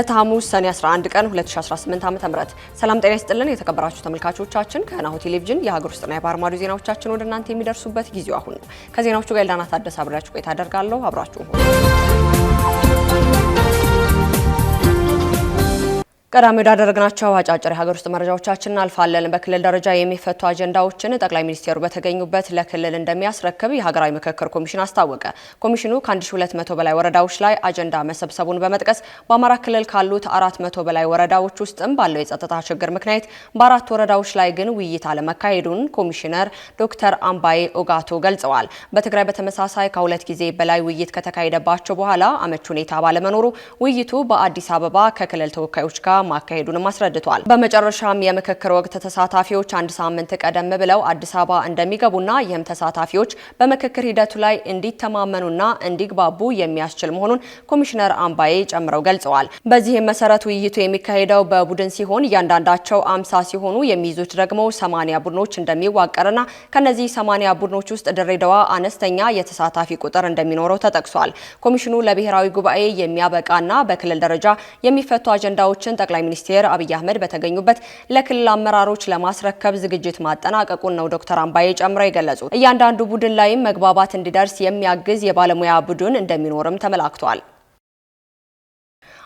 የዕለተ ሐሙስ ሰኔ 11 ቀን 2018 ዓ.ም ሰላም ጤና ይስጥልን የተከበራችሁ ተመልካቾቻችን ከናሁ ቴሌቪዥን የሀገር ውስጥና የባህር ማዶ ዜናዎቻችን ወደ እናንተ የሚደርሱበት ጊዜው አሁን ነው። ከዜናዎቹ ጋር ኤልዳና ታደሰ አብራችሁ ቆይታ አደርጋለሁ። አብራችሁ ሁኑ። ቀዳሚ ወዳደረግናቸው አጫጭር የሀገር ውስጥ መረጃዎቻችን አልፋለን። በክልል ደረጃ የሚፈቱ አጀንዳዎችን ጠቅላይ ሚኒስትሩ በተገኙበት ለክልል እንደሚያስረክብ የሀገራዊ ምክክር ኮሚሽን አስታወቀ። ኮሚሽኑ ከ1200 በላይ ወረዳዎች ላይ አጀንዳ መሰብሰቡን በመጥቀስ በአማራ ክልል ካሉት 400 በላይ ወረዳዎች ውስጥም ባለው የጸጥታ ችግር ምክንያት በአራት ወረዳዎች ላይ ግን ውይይት አለመካሄዱን ኮሚሽነር ዶክተር አምባዬ ኦጋቶ ገልጸዋል። በትግራይ በተመሳሳይ ከሁለት ጊዜ በላይ ውይይት ከተካሄደባቸው በኋላ አመች ሁኔታ ባለመኖሩ ውይይቱ በአዲስ አበባ ከክልል ተወካዮች ጋር ማካሄዱንም አስረድቷል። በመጨረሻም የምክክር ወቅት ተሳታፊዎች አንድ ሳምንት ቀደም ብለው አዲስ አበባ እንደሚገቡና ይህም ተሳታፊዎች በምክክር ሂደቱ ላይ እንዲተማመኑና እንዲግባቡ የሚያስችል መሆኑን ኮሚሽነር አምባዬ ጨምረው ገልጸዋል። በዚህም መሰረት ውይይቱ የሚካሄደው በቡድን ሲሆን እያንዳንዳቸው 50 ሲሆኑ የሚይዙት ደግሞ 80 ቡድኖች እንደሚዋቀርና ከነዚህ 80 ቡድኖች ውስጥ ድሬዳዋ አነስተኛ የተሳታፊ ቁጥር እንደሚኖረው ተጠቅሷል። ኮሚሽኑ ለብሔራዊ ጉባኤ የሚያበቃና በክልል ደረጃ የሚፈቱ አጀንዳዎችን ጠቅላይ ሚኒስትር አብይ አህመድ በተገኙበት ለክልል አመራሮች ለማስረከብ ዝግጅት ማጠናቀቁን ነው ዶክተር አምባዬ ጨምረው የገለጹት። እያንዳንዱ ቡድን ላይም መግባባት እንዲደርስ የሚያግዝ የባለሙያ ቡድን እንደሚኖርም ተመላክቷል።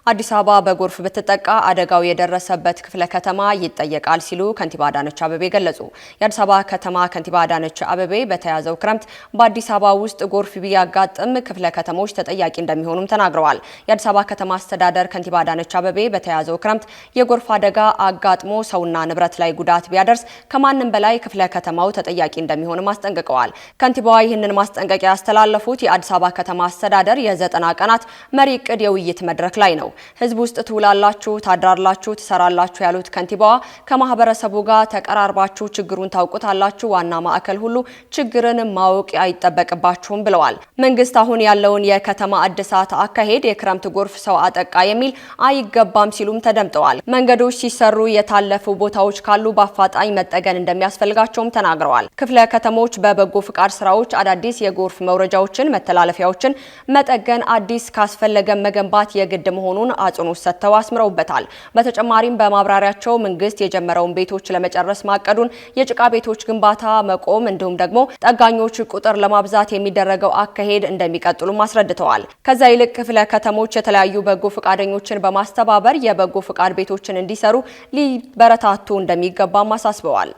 አዲስ አበባ በጎርፍ ብትጠቃ አደጋው የደረሰበት ክፍለ ከተማ ይጠየቃል ሲሉ ከንቲባ አዳነች አቤቤ ገለጹ። የአዲስ አበባ ከተማ ከንቲባ አዳነች አቤቤ በተያዘው ክረምት በአዲስ አበባ ውስጥ ጎርፍ ቢያጋጥም ክፍለ ከተሞች ተጠያቂ እንደሚሆኑም ተናግረዋል። የአዲስ አበባ ከተማ አስተዳደር ከንቲባ አዳነች አቤቤ በተያዘው ክረምት የጎርፍ አደጋ አጋጥሞ ሰውና ንብረት ላይ ጉዳት ቢያደርስ ከማንም በላይ ክፍለ ከተማው ተጠያቂ እንደሚሆንም አስጠንቅቀዋል። ከንቲባዋ ይህንን ማስጠንቀቂያ ያስተላለፉት የአዲስ አበባ ከተማ አስተዳደር የ90 ቀናት መሪ ዕቅድ የውይይት መድረክ ላይ ነው። ህዝብ ውስጥ ትውላላችሁ፣ ታድራላችሁ፣ ትሰራላችሁ ያሉት ከንቲባዋ ከማህበረሰቡ ጋር ተቀራርባችሁ ችግሩን ታውቁታላችሁ፣ ዋና ማዕከል ሁሉ ችግርን ማወቅ አይጠበቅባችሁም ብለዋል። መንግስት አሁን ያለውን የከተማ እድሳት አካሄድ የክረምት ጎርፍ ሰው አጠቃ የሚል አይገባም ሲሉም ተደምጠዋል። መንገዶች ሲሰሩ የታለፉ ቦታዎች ካሉ በአፋጣኝ መጠገን እንደሚያስፈልጋቸውም ተናግረዋል። ክፍለ ከተሞች በበጎ ፍቃድ ስራዎች አዳዲስ የጎርፍ መውረጃዎችን፣ መተላለፊያዎችን መጠገን፣ አዲስ ካስፈለገ መገንባት የግድ መሆኑን አጽንኦት ሰጥተው አስምረውበታል። በተጨማሪም በማብራሪያቸው መንግስት የጀመረውን ቤቶች ለመጨረስ ማቀዱን፣ የጭቃ ቤቶች ግንባታ መቆም እንዲሁም ደግሞ ጠጋኞች ቁጥር ለማብዛት የሚደረገው አካሄድ እንደሚቀጥሉም አስረድተዋል። ከዛ ይልቅ ክፍለ ከተሞች የተለያዩ በጎ ፈቃደኞችን በማስተባበር የበጎ ፍቃድ ቤቶችን እንዲሰሩ ሊበረታቱ እንደሚገባም አሳስበዋል።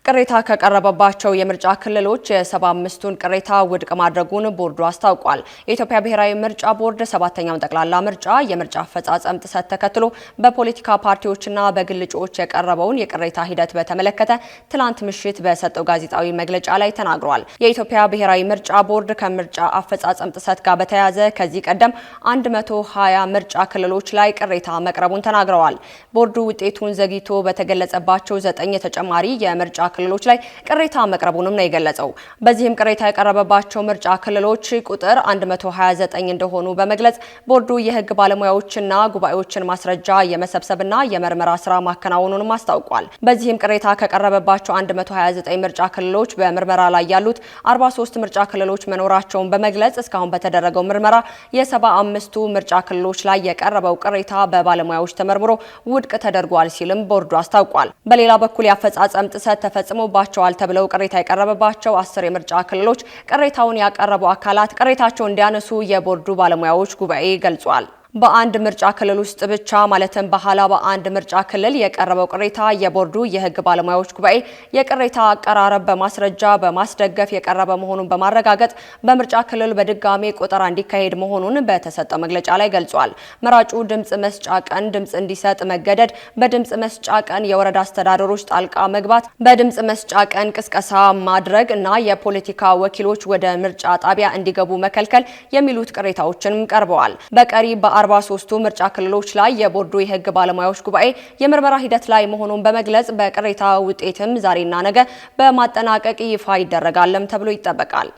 ቅሬታ ከቀረበባቸው የምርጫ ክልሎች የ75ቱን ቅሬታ ውድቅ ማድረጉን ቦርዱ አስታውቋል። የኢትዮጵያ ብሔራዊ ምርጫ ቦርድ 7ኛውን ጠቅላላ ምርጫ የምርጫ አፈጻጸም ጥሰት ተከትሎ በፖለቲካ ፓርቲዎችና በግል እጩዎች የቀረበውን የቅሬታ ሂደት በተመለከተ ትላንት ምሽት በሰጠው ጋዜጣዊ መግለጫ ላይ ተናግሯል። የኢትዮጵያ ብሔራዊ ምርጫ ቦርድ ከምርጫ አፈጻጸም ጥሰት ጋር በተያያዘ ከዚህ ቀደም 120 ምርጫ ክልሎች ላይ ቅሬታ መቅረቡን ተናግረዋል። ቦርዱ ውጤቱን ዘግይቶ በተገለጸባቸው 9 ተጨማሪ የምርጫ ክልሎች ላይ ቅሬታ መቅረቡንም ነው የገለጸው። በዚህም ቅሬታ የቀረበባቸው ምርጫ ክልሎች ቁጥር 129 እንደሆኑ በመግለጽ ቦርዱ የሕግ ባለሙያዎችና ጉባኤዎችን ማስረጃ የመሰብሰብና የመርመራ ስራ ማከናወኑንም አስታውቋል። በዚህም ቅሬታ ከቀረበባቸው 129 ምርጫ ክልሎች በምርመራ ላይ ያሉት 43 ምርጫ ክልሎች መኖራቸውን በመግለጽ እስካሁን በተደረገው ምርመራ የ75ቱ ምርጫ ክልሎች ላይ የቀረበው ቅሬታ በባለሙያዎች ተመርምሮ ውድቅ ተደርጓል ሲልም ቦርዱ አስታውቋል። በሌላ በኩል የአፈጻጸም ጥሰት ተፈጽሞባቸዋል ተብለው ቅሬታ የቀረበባቸው 10 የምርጫ ክልሎች ቅሬታውን ያቀረቡ አካላት ቅሬታቸውን እንዲያነሱ የቦርዱ ባለሙያዎች ጉባኤ ገልጿል። በአንድ ምርጫ ክልል ውስጥ ብቻ ማለትም በሃላባ አንድ ምርጫ ክልል የቀረበው ቅሬታ የቦርዱ የህግ ባለሙያዎች ጉባኤ የቅሬታ አቀራረብ በማስረጃ በማስደገፍ የቀረበ መሆኑን በማረጋገጥ በምርጫ ክልል በድጋሜ ቆጠራ እንዲካሄድ መሆኑን በተሰጠው መግለጫ ላይ ገልጿል። መራጩ ድምጽ መስጫ ቀን ድምጽ እንዲሰጥ መገደድ፣ በድምጽ መስጫ ቀን የወረዳ አስተዳደሮች ጣልቃ መግባት፣ በድምጽ መስጫ ቀን ቅስቀሳ ማድረግ እና የፖለቲካ ወኪሎች ወደ ምርጫ ጣቢያ እንዲገቡ መከልከል የሚሉት ቅሬታዎችንም ቀርበዋል። በቀሪ 43ቱ ምርጫ ክልሎች ላይ የቦርዱ የህግ ባለሙያዎች ጉባኤ የምርመራ ሂደት ላይ መሆኑን በመግለጽ በቅሬታ ውጤትም ዛሬና ነገ በማጠናቀቅ ይፋ ይደረጋልም ተብሎ ይጠበቃል።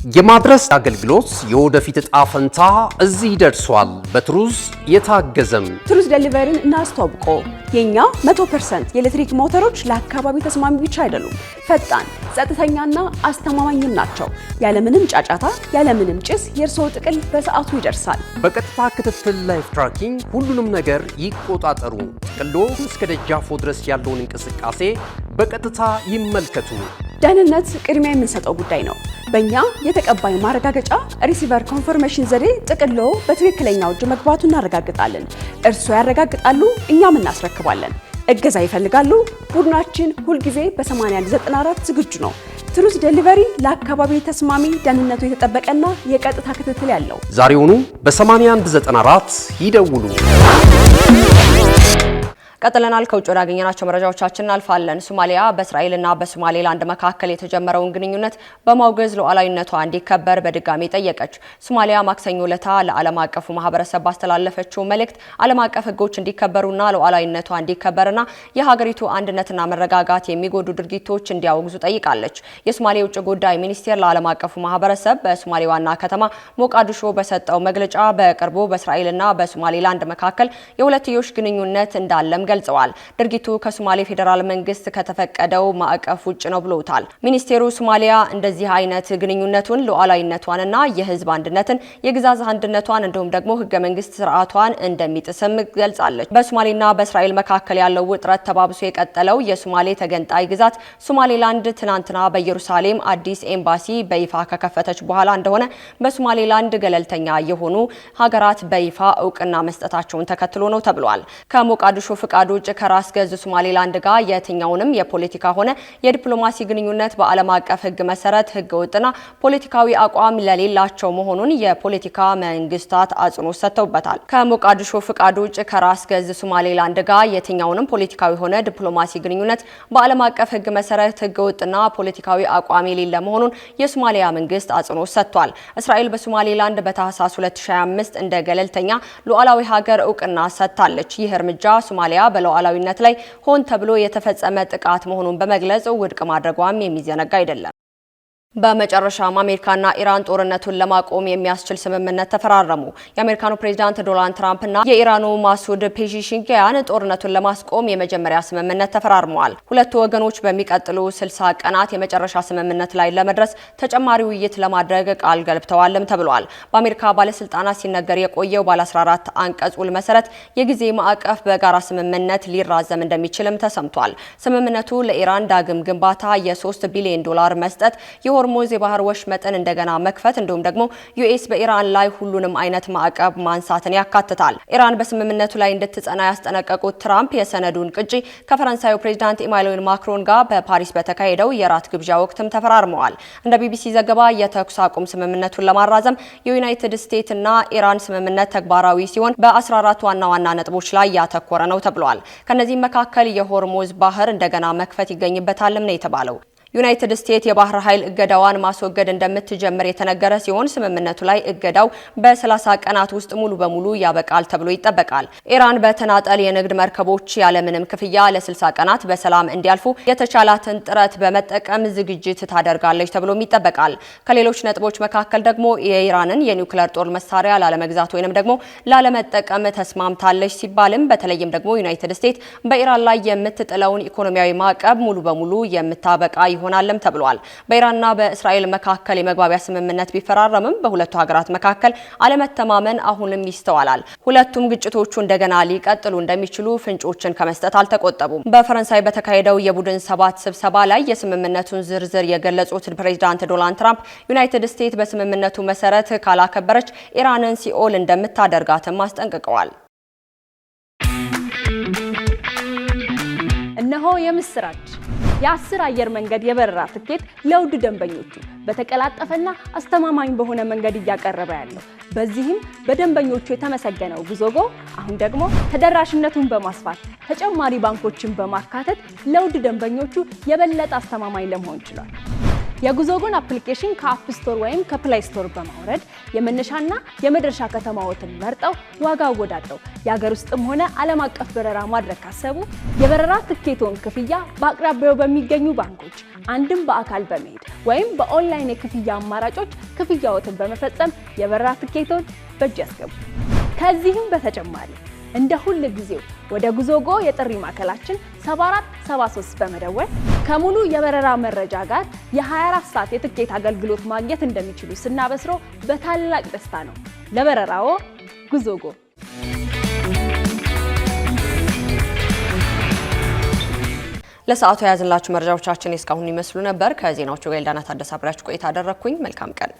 የማድረስ አገልግሎት የወደፊት ዕጣ ፈንታ እዚህ ደርሷል። በትሩዝ የታገዘም ትሩዝ ዴሊቨሪን እናስተዋውቆ። የኛ 100% የኤሌክትሪክ ሞተሮች ለአካባቢ ተስማሚ ብቻ አይደሉም፣ ፈጣን፣ ጸጥተኛና አስተማማኝም ናቸው። ያለምንም ጫጫታ፣ ያለምንም ጭስ የእርስዎ ጥቅል በሰዓቱ ይደርሳል። በቀጥታ ክትትል ላይፍ ትራኪንግ ሁሉንም ነገር ይቆጣጠሩ። ጥቅሎ እስከ ደጃፎ ድረስ ያለውን እንቅስቃሴ በቀጥታ ይመልከቱ። ደህንነት ቅድሚያ የምንሰጠው ጉዳይ ነው። በእኛ የተቀባይ ማረጋገጫ ሪሲቨር ኮንፈርሜሽን ዘዴ ጥቅሎ በትክክለኛው እጅ መግባቱ እናረጋግጣለን። እርስዎ ያረጋግጣሉ፣ እኛም እናስረክባለን። እገዛ ይፈልጋሉ? ቡድናችን ሁልጊዜ በ8194 ዝግጁ ነው። ትሩዝ ዴሊቨሪ ለአካባቢ ተስማሚ፣ ደህንነቱ የተጠበቀና የቀጥታ ክትትል ያለው። ዛሬውኑ በ8194 ይደውሉ። ቀጥለናል። ከውጭ ወዳገኘናቸው መረጃዎቻችን እናልፋለን። ሶማሊያ በእስራኤልና በሶማሌላንድ መካከል የተጀመረውን ግንኙነት በማውገዝ ሉዓላዊነቷ እንዲከበር በድጋሚ ጠየቀች። ሶማሊያ ማክሰኞ ዕለት ለዓለም አቀፉ ማህበረሰብ ባስተላለፈችው መልእክት ዓለም አቀፍ ሕጎች እንዲከበሩና ሉዓላዊነቷ እንዲከበርና የሀገሪቱ አንድነትና መረጋጋት የሚጎዱ ድርጊቶች እንዲያወግዙ ጠይቃለች። የሶማሌ የውጭ ጉዳይ ሚኒስቴር ለዓለም አቀፉ ማህበረሰብ በሶማሌ ዋና ከተማ ሞቃዲሾ በሰጠው መግለጫ በቅርቡ በእስራኤልና በሶማሌላንድ መካከል የሁለትዮሽ ግንኙነት እንዳለም ገልጸዋል። ድርጊቱ ከሶማሌ ፌዴራል መንግስት ከተፈቀደው ማዕቀፍ ውጭ ነው ብለውታል። ሚኒስቴሩ ሶማሊያ እንደዚህ አይነት ግንኙነቱን ሉዓላዊነቷንና የህዝብ አንድነትን የግዛት አንድነቷን እንዲሁም ደግሞ ህገ መንግስት ስርዓቷን እንደሚጥስም ገልጻለች። በሶማሌና በእስራኤል መካከል ያለው ውጥረት ተባብሶ የቀጠለው የሶማሌ ተገንጣይ ግዛት ሶማሌላንድ ትናንትና በኢየሩሳሌም አዲስ ኤምባሲ በይፋ ከከፈተች በኋላ እንደሆነ በሶማሌላንድ ገለልተኛ የሆኑ ሀገራት በይፋ እውቅና መስጠታቸውን ተከትሎ ነው ተብሏል። ከሞቃዲሾ ፍቃድ ውጭ ከራስ ገዝ ሶማሌላንድ ጋር የትኛውንም የፖለቲካ ሆነ የዲፕሎማሲ ግንኙነት በዓለም አቀፍ ህግ መሰረት ህገ ወጥና ፖለቲካዊ አቋም ለሌላቸው መሆኑን የፖለቲካ መንግስታት አጽንኦት ሰጥተውበታል። ከሞቃዲሾ ፍቃድ ውጭ ከራስ ገዝ ሶማሌላንድ ጋር የትኛውንም ፖለቲካዊ ሆነ ዲፕሎማሲ ግንኙነት በዓለም አቀፍ ህግ መሰረት ህገ ወጥና ፖለቲካዊ አቋም የሌለ መሆኑን የሶማሊያ መንግስት አጽንኦት ሰጥቷል። እስራኤል በሶማሌላንድ በታህሳስ 2025 እንደ ገለልተኛ ሉዓላዊ ሀገር እውቅና ሰጥታለች። ይህ እርምጃ ሶማሊያ በሉዓላዊነት ላይ ሆን ተብሎ የተፈጸመ ጥቃት መሆኑን በመግለጽ ውድቅ ማድረጓም የሚዘነጋ አይደለም። በመጨረሻም አሜሪካና ኢራን ጦርነቱን ለማቆም የሚያስችል ስምምነት ተፈራረሙ። የአሜሪካኑ ፕሬዝዳንት ዶናልድ ትራምፕ እና የኢራኑ ማሱድ ፔዚሽኪያን ጦርነቱን ለማስቆም የመጀመሪያ ስምምነት ተፈራርመዋል። ሁለቱ ወገኖች በሚቀጥሉ 60 ቀናት የመጨረሻ ስምምነት ላይ ለመድረስ ተጨማሪ ውይይት ለማድረግ ቃል ገብተዋልም ተብሏል። በአሜሪካ ባለስልጣናት ሲነገር የቆየው ባለ 14 አንቀጽ ውል መሰረት የጊዜ ማዕቀፍ በጋራ ስምምነት ሊራዘም እንደሚችልም ተሰምቷል። ስምምነቱ ለኢራን ዳግም ግንባታ የ3 ቢሊዮን ዶላር መስጠት፣ ሆርሙዝ የባህር ወሽመጥን እንደገና መክፈት እንዲሁም ደግሞ ዩኤስ በኢራን ላይ ሁሉንም አይነት ማዕቀብ ማንሳትን ያካትታል። ኢራን በስምምነቱ ላይ እንድትጸና ያስጠነቀቁት ትራምፕ የሰነዱን ቅጂ ከፈረንሳዩ ፕሬዝዳንት ኢማኑኤል ማክሮን ጋር በፓሪስ በተካሄደው የራት ግብዣ ወቅትም ተፈራርመዋል። እንደ ቢቢሲ ዘገባ የተኩስ አቁም ስምምነቱን ለማራዘም የዩናይትድ ስቴትስ እና ኢራን ስምምነት ተግባራዊ ሲሆን በ14 ዋና ዋና ነጥቦች ላይ ያተኮረ ነው ተብሏል። ከነዚህም መካከል የሆርሙዝ ባህር እንደገና መክፈት ይገኝበታልም ነው የተባለው። ዩናይትድ ስቴትስ የባህር ኃይል እገዳዋን ማስወገድ እንደምትጀምር የተነገረ ሲሆን ስምምነቱ ላይ እገዳው በ30 ቀናት ውስጥ ሙሉ በሙሉ ያበቃል ተብሎ ይጠበቃል። ኢራን በተናጠል የንግድ መርከቦች ያለምንም ክፍያ ለ60 ቀናት በሰላም እንዲያልፉ የተቻላትን ጥረት በመጠቀም ዝግጅት ታደርጋለች ተብሎም ይጠበቃል። ከሌሎች ነጥቦች መካከል ደግሞ የኢራንን የኒውክሌር ጦር መሳሪያ ላለመግዛት ወይንም ደግሞ ላለመጠቀም ተስማምታለች ሲባልም በተለይም ደግሞ ዩናይትድ ስቴትስ በኢራን ላይ የምትጥለውን ኢኮኖሚያዊ ማዕቀብ ሙሉ በሙሉ የምታበቃ ይሆናልም ተብሏል። በኢራንና በእስራኤል መካከል የመግባቢያ ስምምነት ቢፈራረምም በሁለቱ ሀገራት መካከል አለመተማመን አሁንም ይስተዋላል። ሁለቱም ግጭቶቹ እንደገና ሊቀጥሉ እንደሚችሉ ፍንጮችን ከመስጠት አልተቆጠቡም። በፈረንሳይ በተካሄደው የቡድን 7 ስብሰባ ላይ የስምምነቱን ዝርዝር የገለጹት ፕሬዝዳንት ዶናልድ ትራምፕ ዩናይትድ ስቴትስ በስምምነቱ መሰረት ካላከበረች ኢራንን ሲኦል እንደምታደርጋትም አስጠንቅቀዋል። እነሆ የምስራች! የ10 አየር መንገድ የበረራ ትኬት ለውድ ደንበኞቹ በተቀላጠፈና አስተማማኝ በሆነ መንገድ እያቀረበ ያለው። በዚህም በደንበኞቹ የተመሰገነው ጉዞጎ አሁን ደግሞ ተደራሽነቱን በማስፋት ተጨማሪ ባንኮችን በማካተት ለውድ ደንበኞቹ የበለጠ አስተማማኝ ለመሆን ችሏል። የጉዞጎን አፕሊኬሽን ከአፕ ስቶር ወይም ከፕላይ ስቶር በማውረድ የመነሻና የመድረሻ ከተማዎትን መርጠው ዋጋ አወዳድረው የሀገር ውስጥም ሆነ ዓለም አቀፍ በረራ ማድረግ ካሰቡ የበረራ ትኬቶን ክፍያ በአቅራቢያው በሚገኙ ባንኮች አንድም በአካል በመሄድ ወይም በኦንላይን የክፍያ አማራጮች ክፍያዎትን በመፈጸም የበረራ ትኬቶን በእጅ ያስገቡ። ከዚህም በተጨማሪ እንደ ሁሉ ጊዜው ወደ ጉዞጎ የጥሪ ማዕከላችን 7473 በመደወል ከሙሉ የበረራ መረጃ ጋር የ24 ሰዓት የትኬት አገልግሎት ማግኘት እንደሚችሉ ስናበስሮ በታላቅ ደስታ ነው። ለበረራዎ ጉዞጎ። ለሰዓቱ የያዝንላችሁ መረጃዎቻችን እስካሁን ይመስሉ ነበር። ከዜናዎቹ ጋር ኤልዳና ታደሰ አብራችሁ ቆይታ አደረኩኝ። መልካም ቀን።